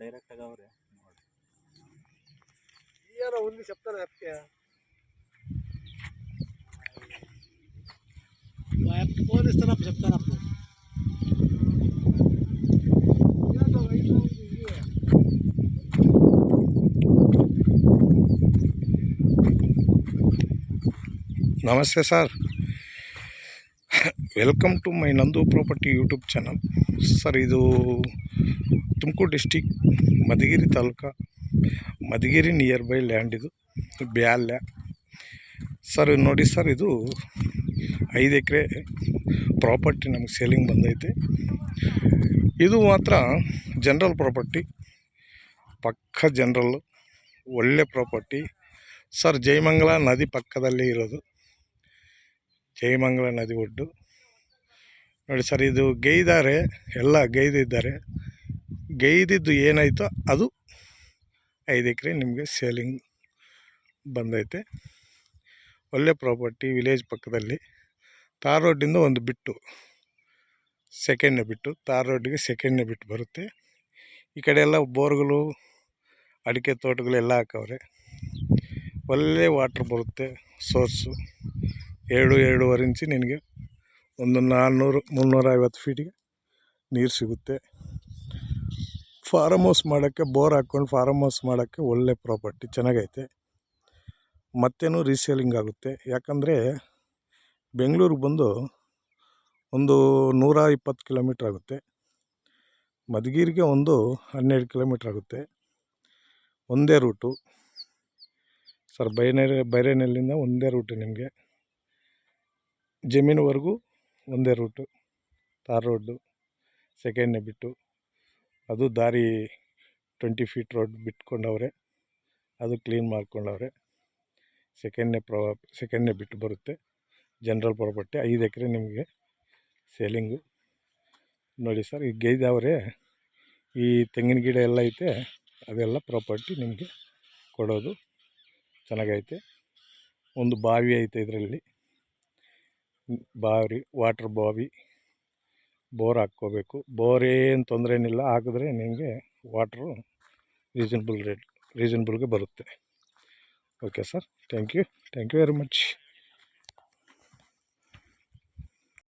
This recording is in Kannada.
డైరెక్ట్గా ಅವರೇ ఇయ్యాల ఉంది చెప్తాను హ్యాపీగా ఫోన్ ఇస్తానప్పుడు చెప్తానప్పుడు ನಮಸ್ತೆ ಸರ್, ವೆಲ್ಕಮ್ ಟು ಮೈ ನಂದು ಪ್ರಾಪರ್ಟಿ ಯೂಟ್ಯೂಬ್ ಚಾನಲ್. ಸರ್, ಇದು Tumakuru district Madhugiri taluk, Madhugiri near by land. ಇದು ಬ್ಯಾಲ್ಯ ಸರ್. ನೋಡಿ ಸರ್, ಇದು 5 ಎಕರೆ ಪ್ರಾಪರ್ಟಿ ನಮಗೆ ಸೇಲಿಂಗ್ ಬಂದೈತೆ. ಇದು ಮಾತ್ರ ಜನರಲ್ ಪ್ರಾಪರ್ಟಿ, ಪಕ್ಕ ಜನರಲ್ಲು, ಒಳ್ಳೆ ಪ್ರಾಪರ್ಟಿ ಸರ್. ಜಯಮಂಗಲ ನದಿ ಪಕ್ಕದಲ್ಲೇ ಇರೋದು, ಜಯಮಂಗಲ ನದಿ ಒಡ್ಡು ನೋಡಿ ಸರ್. ಇದು ಗೈದಾರೆ, ಎಲ್ಲ ಗೈದಿದ್ದಾರೆ. ಗೈದಿದ್ದು ಏನಾಯಿತೋ ಅದು 5 ಎಕರೆ ನಿಮಗೆ ಸೇಲಿಂಗ್ ಬಂದೈತೆ. ಒಳ್ಳೆ ಪ್ರಾಪರ್ಟಿ, ವಿಲೇಜ್ ಪಕ್ಕದಲ್ಲಿ. ತಾರ್ ರೋಡಿಂದ ಒಂದು ಬಿಟ್ಟು ಸೆಕೆಂಡ್ನೇ ಬಿಟ್ಟು, ತಾರ್ ರೋಡಿಗೆ ಸೆಕೆಂಡ್ನೇ ಬಿಟ್ಟು ಬರುತ್ತೆ. ಈ ಕಡೆ ಎಲ್ಲ ಬೋರ್ಗಳು, ಅಡಿಕೆ ತೋಟಗಳೆಲ್ಲ ಹಾಕವ್ರೆ. ಒಳ್ಳೆ ವಾಟ್ರ್ ಬರುತ್ತೆ. ಸೋರ್ಸು 2-2.5 ಇಂಚು ನಿನಗೆ ಒಂದು 400-350 ಫೀಟಿಗೆ ನೀರು ಸಿಗುತ್ತೆ. ಫಾರಮ್ ಹೌಸ್ ಮಾಡೋಕ್ಕೆ, ಬೋರ್ ಹಾಕ್ಕೊಂಡು ಫಾರಮ್ ಹೌಸ್ ಮಾಡೋಕ್ಕೆ ಒಳ್ಳೆ ಪ್ರಾಪರ್ಟಿ, ಚೆನ್ನಾಗೈತೆ. ಮತ್ತೇನು ರೀಸೇಲಿಂಗ್ ಆಗುತ್ತೆ. ಯಾಕಂದರೆ ಬೆಂಗಳೂರಿಗೆ ಬಂದು ಒಂದು 120 ಕಿಲೋಮೀಟ್ರ್ ಆಗುತ್ತೆ. ಮಧುಗಿರಿಗೆ ಒಂದು 12 ಕಿಲೋಮೀಟ್ರ್ ಆಗುತ್ತೆ. ಒಂದೇ ರೂಟು ಸರ್. ಬೈರೇನಲ್ಲಿಂದ ಒಂದೇ ರೂಟು ನಿಮಗೆ. ಜಮೀನುವರೆಗೂ ಒಂದೇ ರೂಟು, ತಾರ್ ರೋಡು, ಸೆಕೆಂಡ್ನೇ ಬಿಟ್ಟು. ಅದು ದಾರಿ 20 ಫೀಟ್ ರೋಡ್ ಬಿಟ್ಕೊಂಡವ್ರೆ, ಅದು ಕ್ಲೀನ್ ಮಾಡ್ಕೊಂಡವ್ರೆ. ಸೆಕೆಂಡ್ನೇ ಬಿಟ್ಟು ಬರುತ್ತೆ. ಜನರಲ್ ಪ್ರಾಪರ್ಟಿ 5 ಎಕರೆ ನಿಮಗೆ ಸೇಲಿಂಗು. ನೋಡಿ ಸರ್, ಈಗ ಗೈದವ್ರೆ, ಈ ತೆಂಗಿನ ಗಿಡ ಎಲ್ಲ ಐತೆ, ಅದೆಲ್ಲ ಪ್ರಾಪರ್ಟಿ ನಿಮಗೆ ಕೊಡೋದು. ಚೆನ್ನಾಗೈತೆ. ಒಂದು ಬಾವಿ ಐತೆ ಇದರಲ್ಲಿ, ಬಾವಿ, ವಾಟ್ರ್ ಬಾವಿ. ಬೋರ್ ಹಾಕ್ಕೋಬೇಕು. ಬೋರ್ ಏನು ತೊಂದರೆ ಏನಿಲ್ಲ, ಹಾಕಿದ್ರೆ ನಿಮಗೆ ವಾಟ್ರು ರೀಸನ್ಬಲ್ಗೆ ಬರುತ್ತೆ. Okay sir, thank you very much.